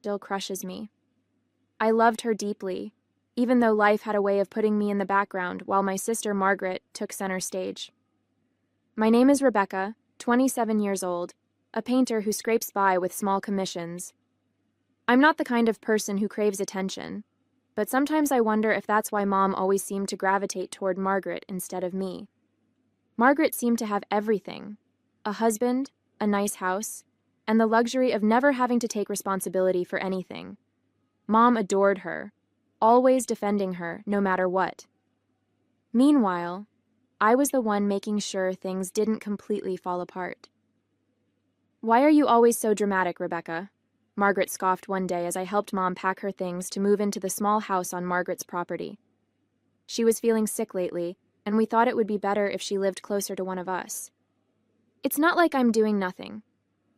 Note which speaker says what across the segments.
Speaker 1: still crushes me. I loved her deeply, even though life had a way of putting me in the background while my sister Margaret took center stage. My name is Rebecca, 27 years old, a painter who scrapes by with small commissions. I'm not the kind of person who craves attention, but sometimes I wonder if that's why Mom always seemed to gravitate toward Margaret instead of me. Margaret seemed to have everything: a husband, a nice house, and the luxury of never having to take responsibility for anything. Mom adored her, always defending her no matter what. Meanwhile, I was the one making sure things didn't completely fall apart. "Why are you always so dramatic, Rebecca?" Margaret scoffed one day as I helped Mom pack her things to move into the small house on Margaret's property. She was feeling sick lately, and we thought it would be better if she lived closer to one of us. "It's not like I'm doing nothing.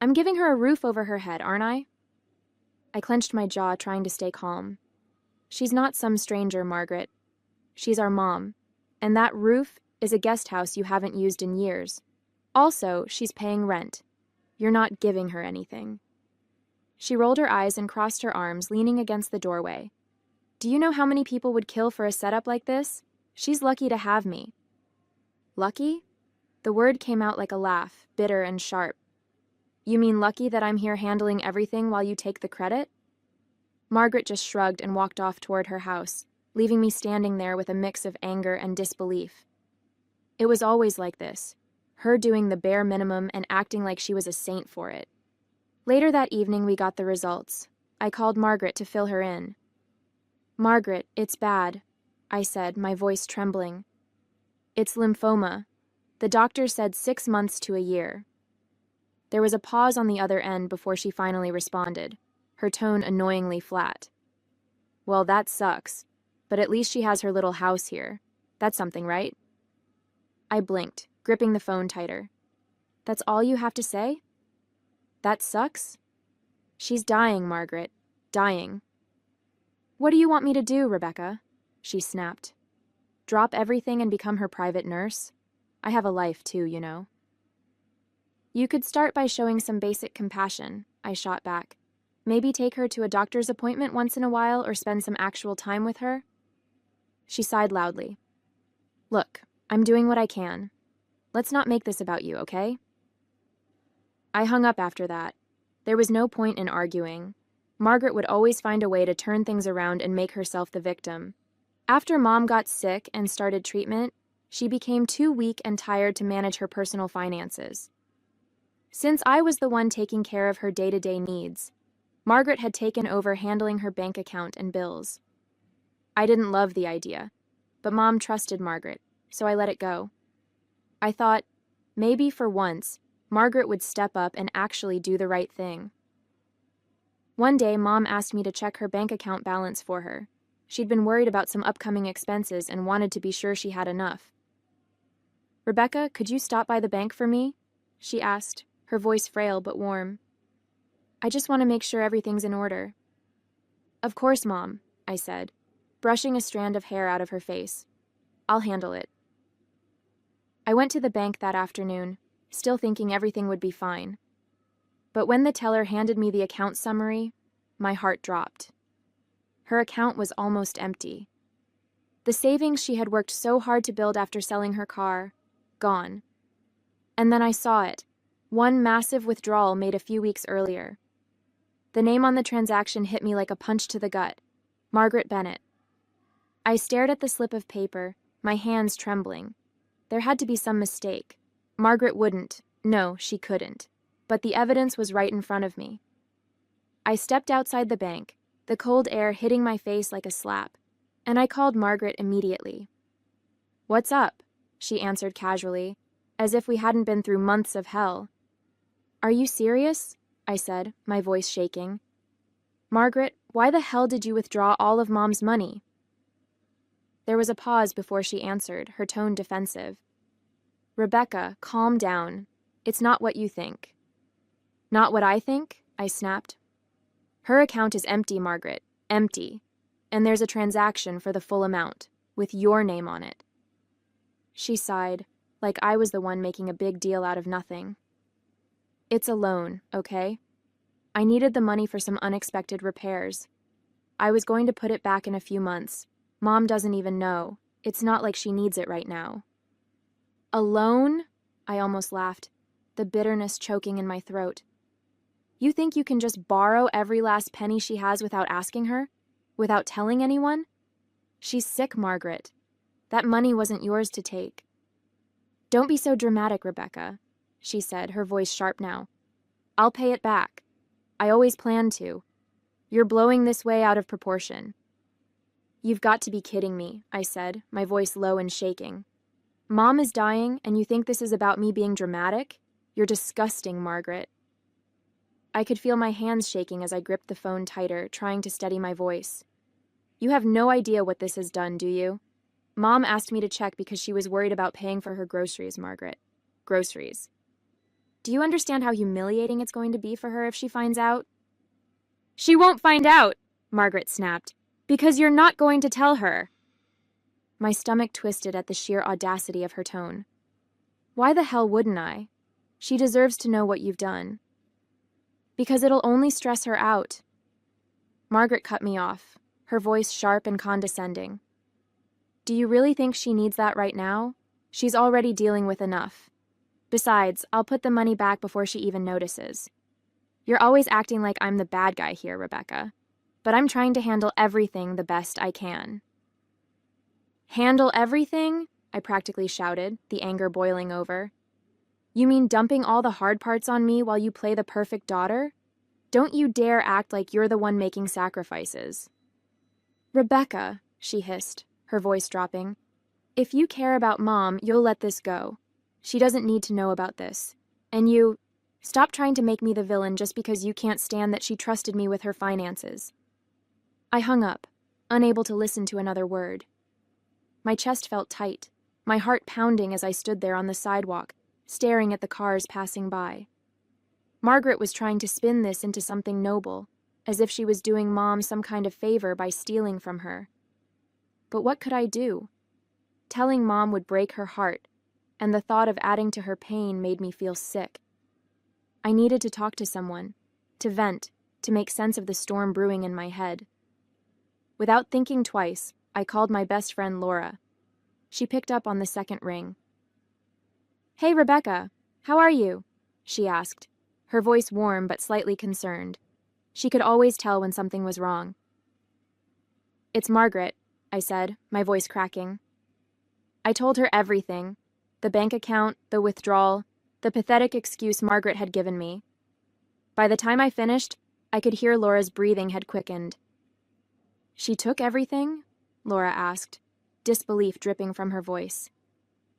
Speaker 1: I'm giving her a roof over her head, aren't I?" I clenched my jaw, trying to stay calm. "She's not some stranger, Margaret. She's our mom, and that roof is a guest house you haven't used in years. Also, she's paying rent. You're not giving her anything." She rolled her eyes and crossed her arms, leaning against the doorway. "Do you know how many people would kill for a setup like this? She's lucky to have me." "Lucky?" The word came out like a laugh, bitter and sharp. "You mean lucky that I'm here handling everything while you take the credit?" Margaret just shrugged and walked off toward her house, leaving me standing there with a mix of anger and disbelief. It was always like this, her doing the bare minimum and acting like she was a saint for it. Later that evening, we got the results. I called Margaret to fill her in. "Margaret, it's bad," I said, my voice trembling. "It's lymphoma. The doctor said 6 months to a year." There was a pause on the other end before she finally responded, her tone annoyingly flat. "Well, that sucks, but at least she has her little house here. That's something, right?" I blinked, gripping the phone tighter. "That's all you have to say? That sucks?" "She's dying, Margaret. Dying." "What do you want me to do, Rebecca?" she snapped. "Drop everything and become her private nurse? I have a life too, you know." "You could start by showing some basic compassion," I shot back. "Maybe take her to a doctor's appointment once in a while or spend some actual time with her." She sighed loudly. "Look, I'm doing what I can. Let's not make this about you, okay?" I hung up after that. There was no point in arguing. Margaret would always find a way to turn things around and make herself the victim. After Mom got sick and started treatment, she became too weak and tired to manage her personal finances. Since I was the one taking care of her day-to-day needs, Margaret had taken over handling her bank account and bills. I didn't love the idea, but Mom trusted Margaret, so I let it go. I thought, maybe for once, Margaret would step up and actually do the right thing. One day, Mom asked me to check her bank account balance for her. She'd been worried about some upcoming expenses and wanted to be sure she had enough. "Rebecca, could you stop by the bank for me?" she asked, her voice frail but warm. "I just want to make sure everything's in order." "Of course, Mom," I said, brushing a strand of hair out of her face. "I'll handle it." I went to the bank that afternoon, still thinking everything would be fine. But when the teller handed me the account summary, my heart dropped. Her account was almost empty. The savings she had worked so hard to build after selling her car, gone. And then I saw it, one massive withdrawal made a few weeks earlier. The name on the transaction hit me like a punch to the gut: Margaret Bennett. I stared at the slip of paper, my hands trembling. There had to be some mistake. Margaret wouldn't. No, she couldn't. But the evidence was right in front of me. I stepped outside the bank, the cold air hitting my face like a slap, and I called Margaret immediately. "What's up?" she answered casually, as if we hadn't been through months of hell. "Are you serious?" I said, my voice shaking. "Margaret, why the hell did you withdraw all of Mom's money?" There was a pause before she answered, her tone defensive. "Rebecca, calm down. It's not what you think." "Not what I think?" I snapped. "Her account is empty, Margaret. Empty. And there's a transaction for the full amount, with your name on it." She sighed, like I was the one making a big deal out of nothing. "It's a loan, okay?" I needed the money for some unexpected repairs. I was going to put it back in a few months. Mom doesn't even know. It's not like she needs it right now. A loan? I almost laughed, the bitterness choking in my throat. You think you can just borrow every last penny she has without asking her? Without telling anyone? She's sick, Margaret. That money wasn't yours to take. Don't be so dramatic, Rebecca, she said, her voice sharp now. I'll pay it back. I always planned to. You're blowing this way out of proportion. You've got to be kidding me, I said, my voice low and shaking. Mom is dying, and you think this is about me being dramatic? You're disgusting, Margaret. I could feel my hands shaking as I gripped the phone tighter, trying to steady my voice. You have no idea what this has done, do you? Mom asked me to check because she was worried about paying for her groceries, Margaret. Groceries. Do you understand how humiliating it's going to be for her if she finds out? She won't find out, Margaret snapped, because you're not going to tell her. My stomach twisted at the sheer audacity of her tone. Why the hell wouldn't I? She deserves to know what you've done. Because it'll only stress her out. Margaret cut me off, her voice sharp and condescending. Do you really think she needs that right now? She's already dealing with enough. Besides, I'll put the money back before she even notices. You're always acting like I'm the bad guy here, Rebecca. But I'm trying to handle everything the best I can. Handle everything? I practically shouted, the anger boiling over. You mean dumping all the hard parts on me while you play the perfect daughter? Don't you dare act like you're the one making sacrifices. Rebecca, she hissed, her voice dropping. If you care about Mom, you'll let this go. She doesn't need to know about this. And you, stop trying to make me the villain just because you can't stand that she trusted me with her finances. I hung up, unable to listen to another word. My chest felt tight, my heart pounding as I stood there on the sidewalk, staring at the cars passing by. Margaret was trying to spin this into something noble, as if she was doing Mom some kind of favor by stealing from her. But what could I do? Telling Mom would break her heart, and the thought of adding to her pain made me feel sick. I needed to talk to someone, to vent, to make sense of the storm brewing in my head. Without thinking twice, I called my best friend Laura. She picked up on the second ring. Hey, Rebecca, how are you? She asked, her voice warm but slightly concerned. She could always tell when something was wrong. It's Margaret, I said, my voice cracking. I told her everything, the bank account, the withdrawal, the pathetic excuse Margaret had given me. By the time I finished, I could hear Laura's breathing had quickened. She took everything? Laura asked, disbelief dripping from her voice.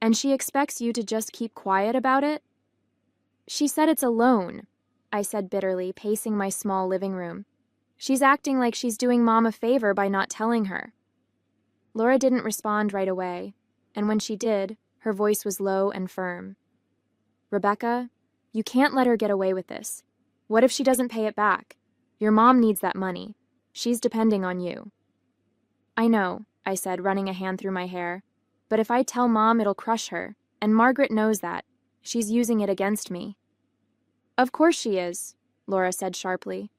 Speaker 1: And she expects you to just keep quiet about it? She said it's a loan, I said bitterly, pacing my small living room. She's acting like she's doing Mom a favor by not telling her. Laura didn't respond right away, and when she did, her voice was low and firm. Rebecca, you can't let her get away with this. What if she doesn't pay it back? Your mom needs that money. She's depending on you. I know, I said, running a hand through my hair. But if I tell Mom, it'll crush her, and Margaret knows that. She's using it against me. Of course she is, Laura said sharply.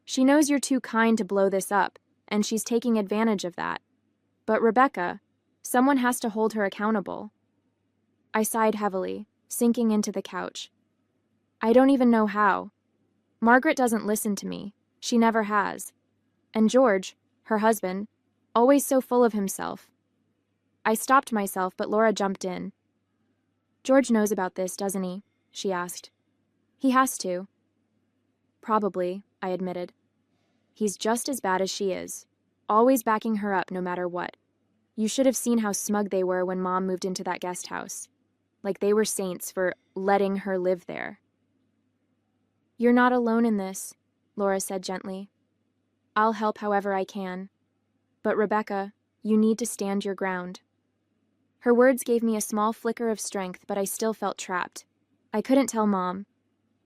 Speaker 1: She knows you're too kind to blow this up, and she's taking advantage of that. But Rebecca, someone has to hold her accountable. I sighed heavily, sinking into the couch. I don't even know how. Margaret doesn't listen to me. She never has. And George, her husband, always so full of himself. I stopped myself, but Laura jumped in. George knows about this, doesn't he? She asked. He has to. Probably, I admitted. He's just as bad as she is, always backing her up no matter what. You should have seen how smug they were when Mom moved into that guest house. Like they were saints for letting her live there. You're not alone in this, Laura said gently. I'll help however I can. But Rebecca, you need to stand your ground. Her words gave me a small flicker of strength, but I still felt trapped. I couldn't tell Mom.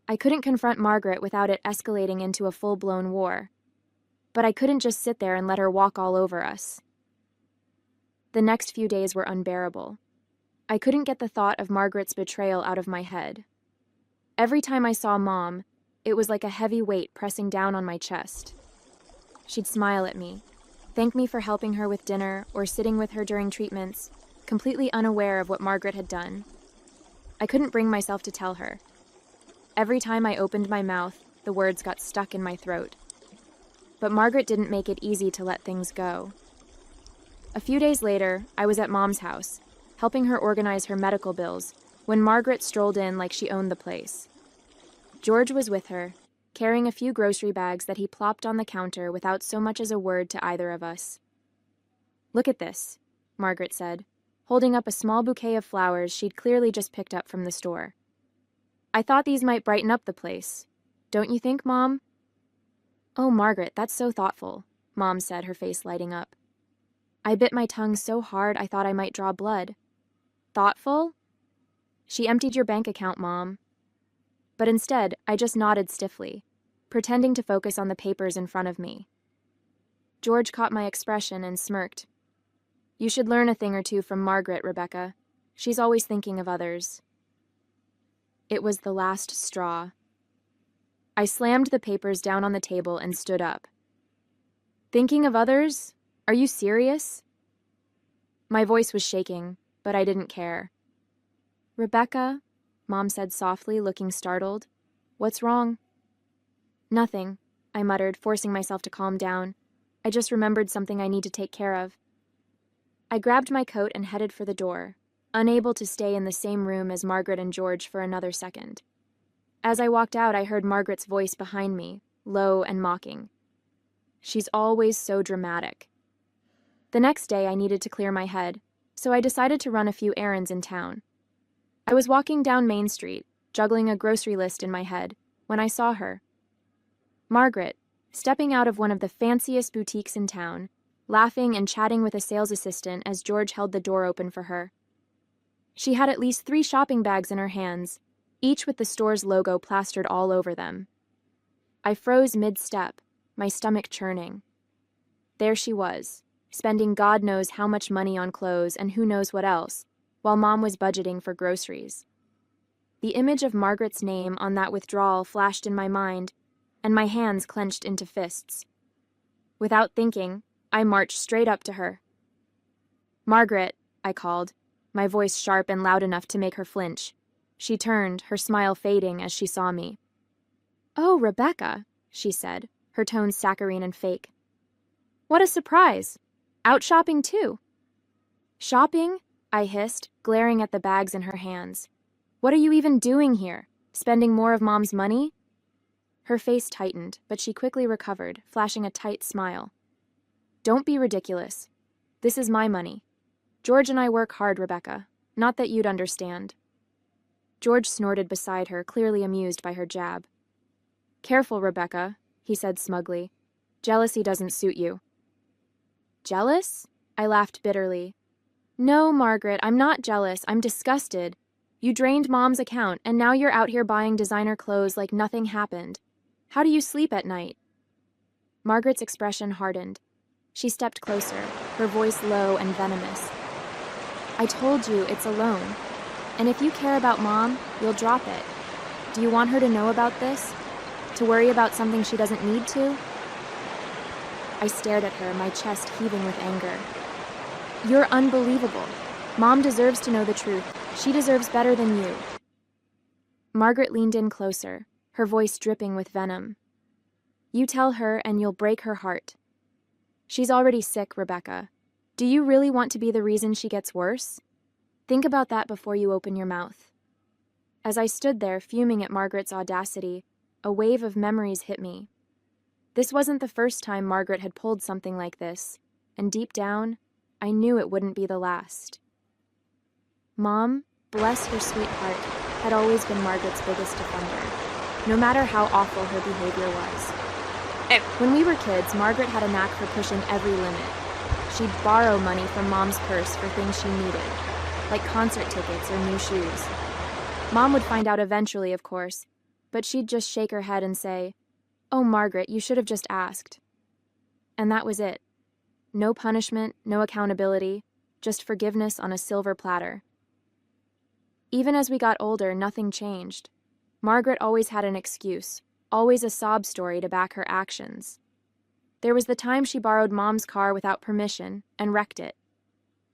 Speaker 1: I couldn't confront Margaret without it escalating into a full-blown war. But I couldn't just sit there and let her walk all over us. The next few days were unbearable. I couldn't get the thought of Margaret's betrayal out of my head. Every time I saw Mom, It was like a heavy weight pressing down on my chest. She'd smile at me, thank me for helping her with dinner or sitting with her during treatments, completely unaware of what Margaret had done. I couldn't bring myself to tell her. Every time I opened my mouth, the words got stuck in my throat. But Margaret didn't make it easy to let things go. A few days later, I was at Mom's house, helping her organize her medical bills, when Margaret strolled in like she owned the place. George was with her, carrying a few grocery bags that he plopped on the counter without so much as a word to either of us. "Look at this," Margaret said, holding up a small bouquet of flowers she'd clearly just picked up from the store. "I thought these might brighten up the place. Don't you think, Mom?" "Oh, Margaret, that's so thoughtful," Mom said, her face lighting up. I bit my tongue so hard I thought I might draw blood. "Thoughtful?" "She emptied your bank account, Mom." But instead, I just nodded stiffly, pretending to focus on the papers in front of me. George caught my expression and smirked. "You should learn a thing or two from Margaret, Rebecca. She's always thinking of others." It was the last straw. I slammed the papers down on the table and stood up. "Thinking of others? Are you serious?" My voice was shaking, but I didn't care. "Rebecca," Mom said softly, looking startled. "What's wrong?" "Nothing," I muttered, forcing myself to calm down. "I just remembered something I need to take care of." I grabbed my coat and headed for the door, unable to stay in the same room as Margaret and George for another second. As I walked out, I heard Margaret's voice behind me, low and mocking. "She's always so dramatic." The next day, I needed to clear my head, so I decided to run a few errands in town. I was walking down Main Street, juggling a grocery list in my head, when I saw her. Margaret, stepping out of one of the fanciest boutiques in town, laughing and chatting with a sales assistant as George held the door open for her. She had at least 3 shopping bags in her hands, each with the store's logo plastered all over them. I froze mid-step, my stomach churning. There she was, spending God knows how much money on clothes and who knows what else, while Mom was budgeting for groceries. The image of Margaret's name on that withdrawal flashed in my mind, and my hands clenched into fists. Without thinking, I marched straight up to her. "Margaret," I called, my voice sharp and loud enough to make her flinch. She turned, her smile fading as she saw me. "Oh, Rebecca," she said, her tone saccharine and fake. "What a surprise! Out shopping too." "Shopping?" I hissed, glaring at the bags in her hands. "What are you even doing here? Spending more of Mom's money?" Her face tightened, but she quickly recovered, flashing a tight smile. "Don't be ridiculous. This is my money. George and I work hard, Rebecca. Not that you'd understand." George snorted beside her, clearly amused by her jab. "Careful, Rebecca," he said smugly. "Jealousy doesn't suit you." "Jealous?" I laughed bitterly. "No, Margaret, I'm not jealous. I'm disgusted. You drained Mom's account, and now you're out here buying designer clothes like nothing happened. How do you sleep at night?" Margaret's expression hardened. She stepped closer, her voice low and venomous. "I told you it's a loan. And if you care about Mom, you'll drop it. Do you want her to know about this? To worry about something she doesn't need to?" I stared at her, my chest heaving with anger. "You're unbelievable. Mom deserves to know the truth. She deserves better than you." Margaret leaned in closer, her voice dripping with venom. "You tell her and you'll break her heart. She's already sick, Rebecca. Do you really want to be the reason she gets worse? Think about that before you open your mouth." As I stood there, fuming at Margaret's audacity, a wave of memories hit me. This wasn't the first time Margaret had pulled something like this, and deep down, I knew it wouldn't be the last. Mom, bless her sweet heart, had always been Margaret's biggest defender, no matter how awful her behavior was. When we were kids, Margaret had a knack for pushing every limit. She'd borrow money from Mom's purse for things she needed, like concert tickets or new shoes. Mom would find out eventually, of course, but she'd just shake her head and say, "Oh, Margaret, you should have just asked." And that was it. No punishment, no accountability, just forgiveness on a silver platter. Even as we got older, nothing changed. Margaret always had an excuse. always a sob story to back her actions. There was the time she borrowed Mom's car without permission and wrecked it.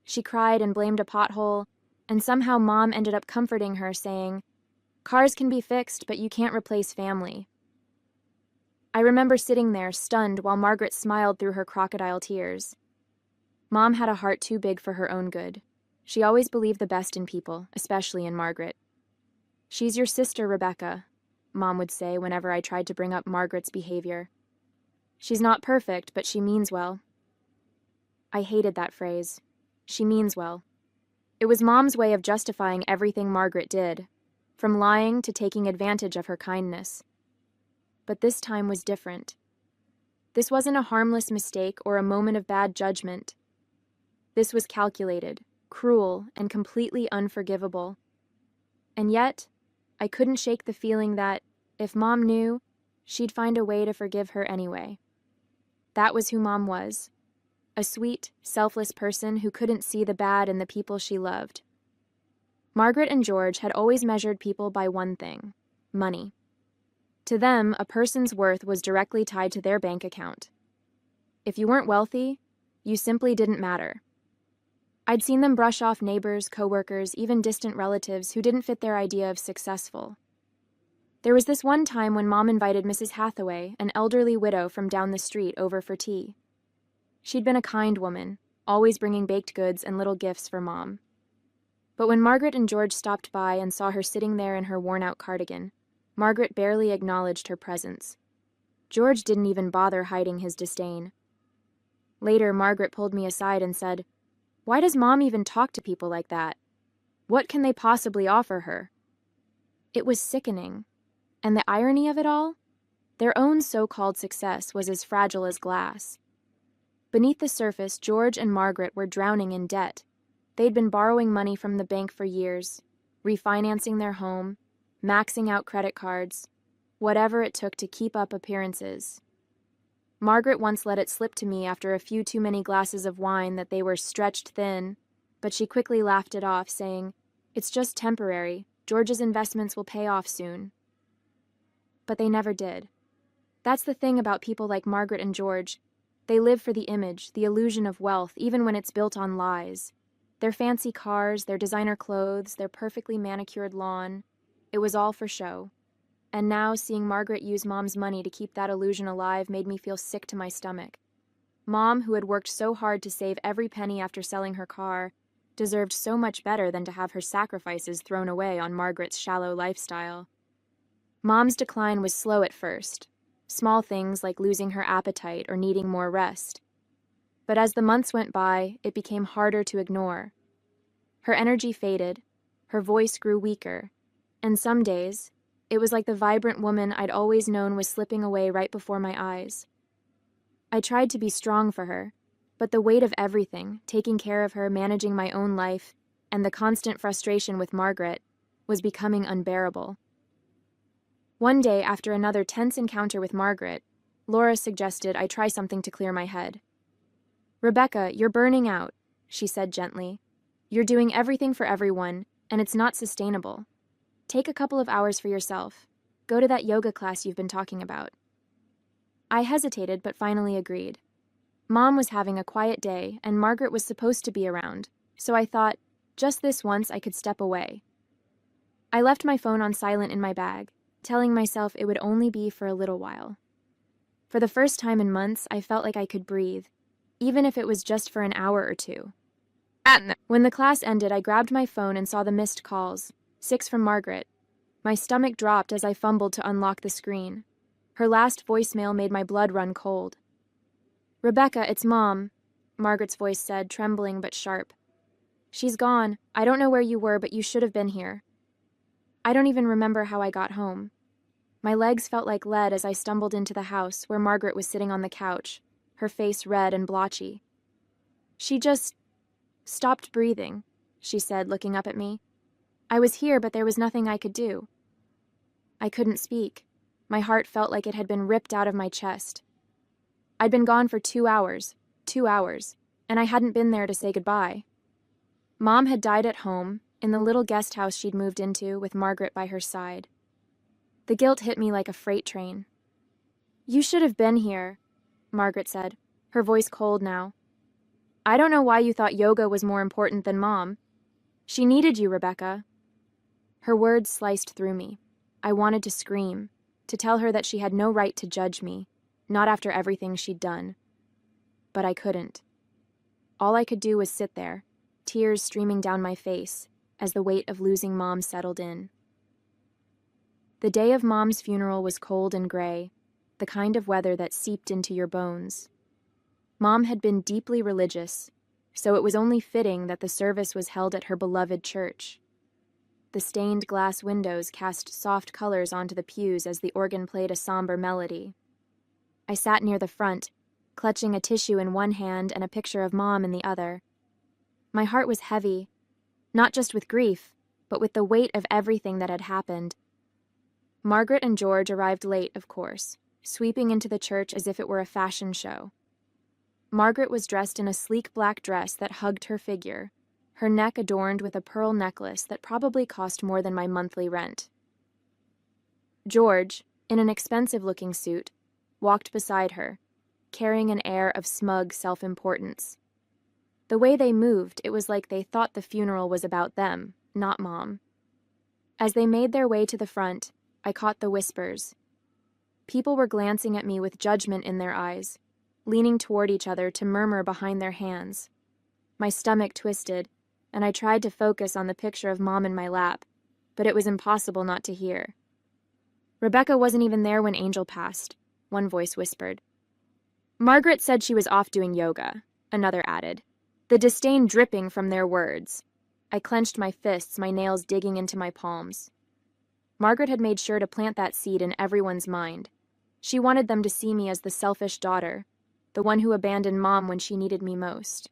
Speaker 1: She cried and blamed a pothole, and somehow Mom ended up comforting her, saying, "Cars can be fixed, but you can't replace family." I remember sitting there, stunned, while Margaret smiled through her crocodile tears. Mom had a heart too big for her own good. She always believed the best in people, especially in Margaret. "She's your sister, Rebecca," Mom would say whenever I tried to bring up Margaret's behavior. "She's not perfect, but she means well." I hated that phrase. She means well. It was Mom's way of justifying everything Margaret did, from lying to taking advantage of her kindness. But this time was different. This wasn't a harmless mistake or a moment of bad judgment. This was calculated, cruel, and completely unforgivable. And yet, I couldn't shake the feeling that, if Mom knew, she'd find a way to forgive her anyway. That was who Mom was. A sweet, selfless person who couldn't see the bad in the people she loved. Margaret and George had always measured people by one thing: money. To them, a person's worth was directly tied to their bank account. If you weren't wealthy, you simply didn't matter. I'd seen them brush off neighbors, coworkers, even distant relatives who didn't fit their idea of successful. There was this one time when Mom invited Mrs. Hathaway, an elderly widow from down the street, over for tea. She'd been a kind woman, always bringing baked goods and little gifts for Mom. But when Margaret and George stopped by and saw her sitting there in her worn-out cardigan, Margaret barely acknowledged her presence. George didn't even bother hiding his disdain. Later, Margaret pulled me aside and said, "Why does Mom even talk to people like that? What can they possibly offer her?" It was sickening. And the irony of it all? Their own so-called success was as fragile as glass. Beneath the surface, George and Margaret were drowning in debt. They'd been borrowing money from the bank for years, refinancing their home, maxing out credit cards, whatever it took to keep up appearances. Margaret once let it slip to me after a few too many glasses of wine that they were stretched thin, but she quickly laughed it off, saying, "It's just temporary. George's investments will pay off soon." But they never did. That's the thing about people like Margaret and George. They live for the image, the illusion of wealth, even when it's built on lies. Their fancy cars, their designer clothes, their perfectly manicured lawn, it was all for show. And now, seeing Margaret use Mom's money to keep that illusion alive made me feel sick to my stomach. Mom, who had worked so hard to save every penny after selling her car, deserved so much better than to have her sacrifices thrown away on Margaret's shallow lifestyle. Mom's decline was slow at first, small things like losing her appetite or needing more rest. But as the months went by, it became harder to ignore. Her energy faded, her voice grew weaker, and some days, it was like the vibrant woman I'd always known was slipping away right before my eyes. I tried to be strong for her, but the weight of everything, taking care of her, managing my own life, and the constant frustration with Margaret, was becoming unbearable. One day, after another tense encounter with Margaret, Laura suggested I try something to clear my head. "Rebecca, you're burning out," she said gently. "You're doing everything for everyone, and it's not sustainable. Take a couple of hours for yourself. Go to that yoga class you've been talking about." I hesitated, but finally agreed. Mom was having a quiet day, and Margaret was supposed to be around, so I thought, just this once I could step away. I left my phone on silent in my bag, telling myself it would only be for a little while. For the first time in months, I felt like I could breathe, even if it was just for an hour or two. When the class ended, I grabbed my phone and saw the missed calls, 6 from Margaret. My stomach dropped as I fumbled to unlock the screen. Her last voicemail made my blood run cold. "Rebecca, it's Mom," Margaret's voice said, trembling but sharp. "She's gone. I don't know where you were, but you should have been here." I don't even remember how I got home. My legs felt like lead as I stumbled into the house, where Margaret was sitting on the couch, her face red and blotchy. "She just stopped breathing," she said, looking up at me. "I was here, but there was nothing I could do." I couldn't speak. My heart felt like it had been ripped out of my chest. I'd been gone for 2 hours, and I hadn't been there to say goodbye. Mom had died at home, in the little guest house she'd moved into, with Margaret by her side. The guilt hit me like a freight train. "You should have been here," Margaret said, her voice cold now. "I don't know why you thought yoga was more important than Mom. She needed you, Rebecca." Her words sliced through me. I wanted to scream, to tell her that she had no right to judge me, not after everything she'd done. But I couldn't. All I could do was sit there, tears streaming down my face as the weight of losing Mom settled in. The day of Mom's funeral was cold and gray, the kind of weather that seeped into your bones. Mom had been deeply religious, so it was only fitting that the service was held at her beloved church. The stained glass windows cast soft colors onto the pews as the organ played a somber melody. I sat near the front, clutching a tissue in one hand and a picture of Mom in the other. My heart was heavy, not just with grief, but with the weight of everything that had happened. Margaret and George arrived late, of course, sweeping into the church as if it were a fashion show. Margaret was dressed in a sleek black dress that hugged her figure, her neck adorned with a pearl necklace that probably cost more than my monthly rent. George, in an expensive-looking suit, walked beside her, carrying an air of smug self-importance. The way they moved, it was like they thought the funeral was about them, not Mom. As they made their way to the front, I caught the whispers. People were glancing at me with judgment in their eyes, leaning toward each other to murmur behind their hands. My stomach twisted, and I tried to focus on the picture of Mom in my lap, but it was impossible not to hear. "Rebecca wasn't even there when Angel passed," one voice whispered. "Margaret said she was off doing yoga," another added, the disdain dripping from their words. I clenched my fists, my nails digging into my palms. Margaret had made sure to plant that seed in everyone's mind. She wanted them to see me as the selfish daughter, the one who abandoned Mom when she needed me most.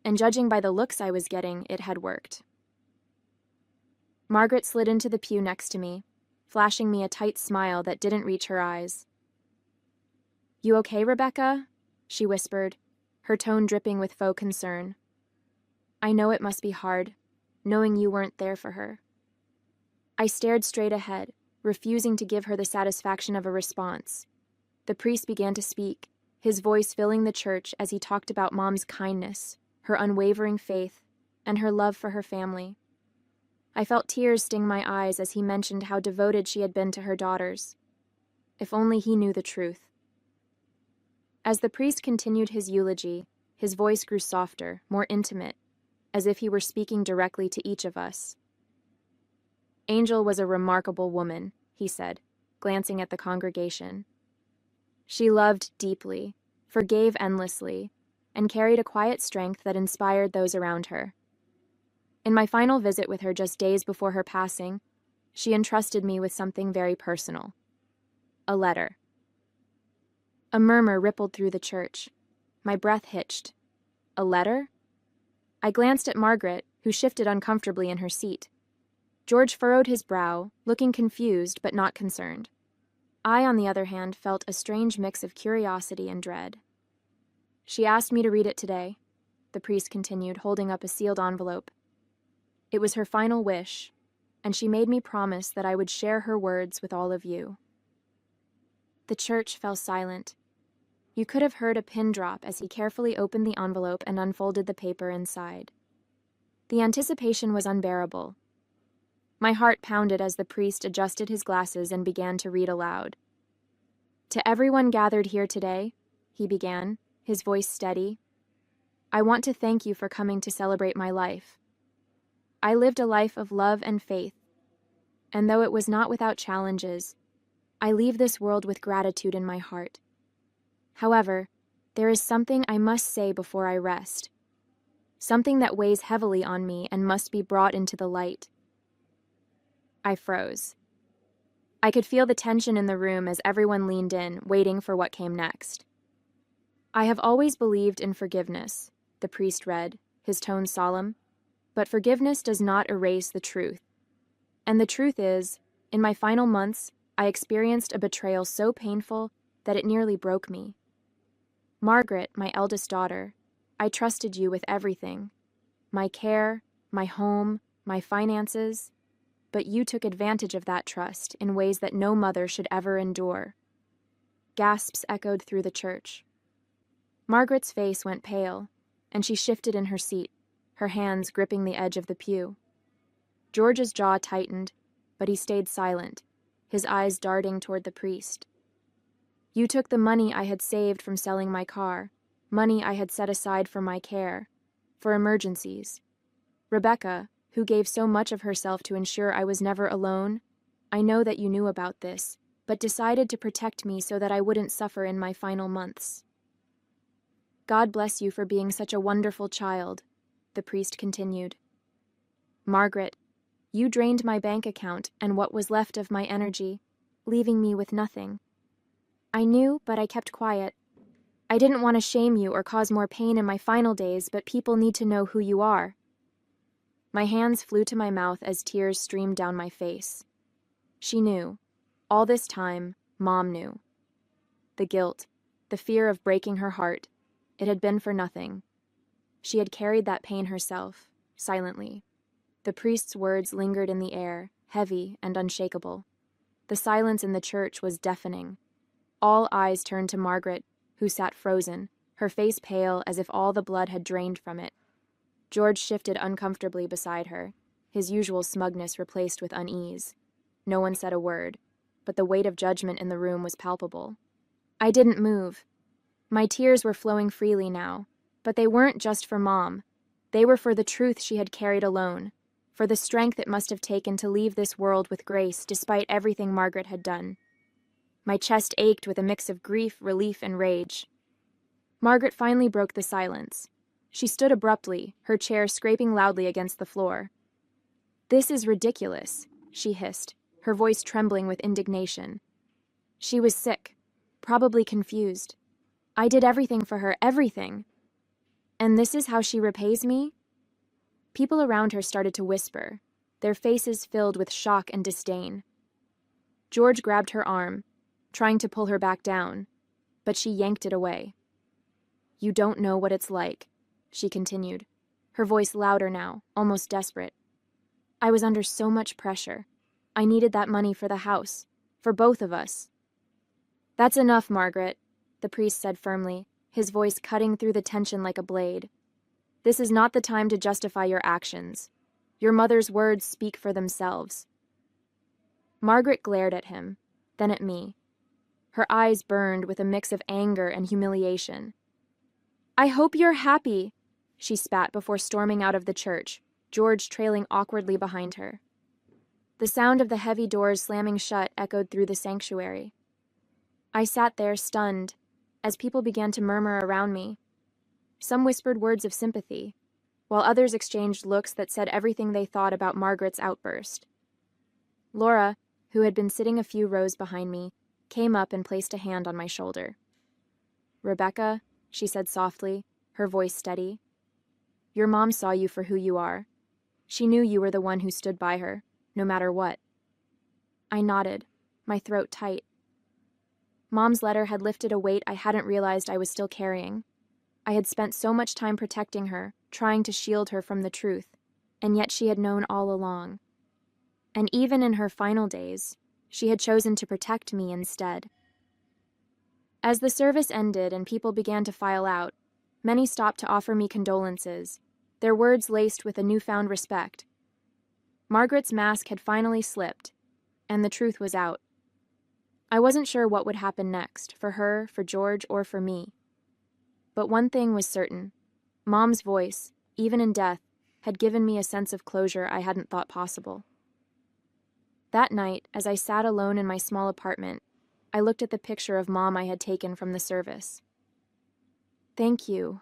Speaker 1: And judging by the looks I was getting, it had worked. Margaret slid into the pew next to me, flashing me a tight smile that didn't reach her eyes. "You okay, Rebecca?" she whispered, her tone dripping with faux concern. "I know it must be hard, knowing you weren't there for her." I stared straight ahead, refusing to give her the satisfaction of a response. The priest began to speak, his voice filling the church as he talked about Mom's kindness, her unwavering faith, and her love for her family. I felt tears sting my eyes as he mentioned how devoted she had been to her daughters. If only he knew the truth. As the priest continued his eulogy, his voice grew softer, more intimate, as if he were speaking directly to each of us. "Angel was a remarkable woman," he said, glancing at the congregation. "She loved deeply, forgave endlessly, and carried a quiet strength that inspired those around her. In my final visit with her just days before her passing, she entrusted me with something very personal. A letter." A murmur rippled through the church. My breath hitched. A letter? I glanced at Margaret, who shifted uncomfortably in her seat. George furrowed his brow, looking confused but not concerned. I, on the other hand, felt a strange mix of curiosity and dread. "She asked me to read it today," the priest continued, holding up a sealed envelope. "It was her final wish, and she made me promise that I would share her words with all of you." The church fell silent. You could have heard a pin drop as he carefully opened the envelope and unfolded the paper inside. The anticipation was unbearable. My heart pounded as the priest adjusted his glasses and began to read aloud. "To everyone gathered here today," he began, his voice steady, "I want to thank you for coming to celebrate my life. I lived a life of love and faith, and though it was not without challenges, I leave this world with gratitude in my heart. However, there is something I must say before I rest, something that weighs heavily on me and must be brought into the light." I froze. I could feel the tension in the room as everyone leaned in, waiting for what came next. "I have always believed in forgiveness," the priest read, his tone solemn, "but forgiveness does not erase the truth. And the truth is, in my final months, I experienced a betrayal so painful that it nearly broke me. Margaret, my eldest daughter, I trusted you with everything. My care, my home, my finances. but you took advantage of that trust in ways that no mother should ever endure." Gasps echoed through the church. Margaret's face went pale, and she shifted in her seat, her hands gripping the edge of the pew. George's jaw tightened, but he stayed silent, his eyes darting toward the priest. "You took the money I had saved from selling my car, money I had set aside for my care, for emergencies. Rebecca, who gave so much of herself to ensure I was never alone, I know that you knew about this, but decided to protect me so that I wouldn't suffer in my final months. God bless you for being such a wonderful child," the priest continued. "Margaret, you drained my bank account and what was left of my energy, leaving me with nothing. I knew, but I kept quiet. I didn't want to shame you or cause more pain in my final days, but people need to know who you are." My hands flew to my mouth as tears streamed down my face. She knew. All this time, Mom knew. The guilt, the fear of breaking her heart, it had been for nothing. She had carried that pain herself, silently. The priest's words lingered in the air, heavy and unshakable. The silence in the church was deafening. All eyes turned to Margaret, who sat frozen, her face pale as if all the blood had drained from it. George shifted uncomfortably beside her, his usual smugness replaced with unease. No one said a word, but the weight of judgment in the room was palpable. I didn't move. My tears were flowing freely now, but they weren't just for Mom. They were for the truth she had carried alone, for the strength it must have taken to leave this world with grace despite everything Margaret had done. My chest ached with a mix of grief, relief, and rage. Margaret finally broke the silence. She stood abruptly, her chair scraping loudly against the floor. "This is ridiculous," she hissed, her voice trembling with indignation. She was sick, probably confused. I did everything for her, everything. And this is how she repays me? People around her started to whisper, their faces filled with shock and disdain. George grabbed her arm, trying to pull her back down, but she yanked it away. "You don't know what it's like," she continued, her voice louder now, almost desperate. "I was under so much pressure. I needed that money for the house, for both of us." "That's enough, Margaret," the priest said firmly, his voice cutting through the tension like a blade. "This is not the time to justify your actions. Your mother's words speak for themselves." Margaret glared at him, then at me. Her eyes burned with a mix of anger and humiliation. "I hope you're happy," she spat before storming out of the church, George trailing awkwardly behind her. The sound of the heavy doors slamming shut echoed through the sanctuary. I sat there stunned, as people began to murmur around me. Some whispered words of sympathy, while others exchanged looks that said everything they thought about Margaret's outburst. Laura, who had been sitting a few rows behind me, came up and placed a hand on my shoulder. "Rebecca," she said softly, her voice steady, "your mom saw you for who you are. She knew you were the one who stood by her, no matter what." I nodded, my throat tight. Mom's letter had lifted a weight I hadn't realized I was still carrying. I had spent so much time protecting her, trying to shield her from the truth, and yet she had known all along. And even in her final days, she had chosen to protect me instead. As the service ended and people began to file out, many stopped to offer me condolences, their words laced with a newfound respect. Margaret's mask had finally slipped, and the truth was out. I wasn't sure what would happen next, for her, for George, or for me. But one thing was certain. Mom's voice, even in death, had given me a sense of closure I hadn't thought possible. That night, as I sat alone in my small apartment, I looked at the picture of Mom I had taken from the service. "Thank you,"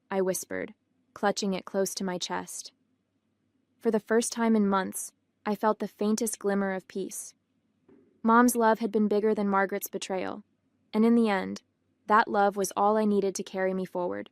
Speaker 1: I whispered, clutching it close to my chest. For the first time in months, I felt the faintest glimmer of peace. Mom's love had been bigger than Margaret's betrayal, and in the end, that love was all I needed to carry me forward.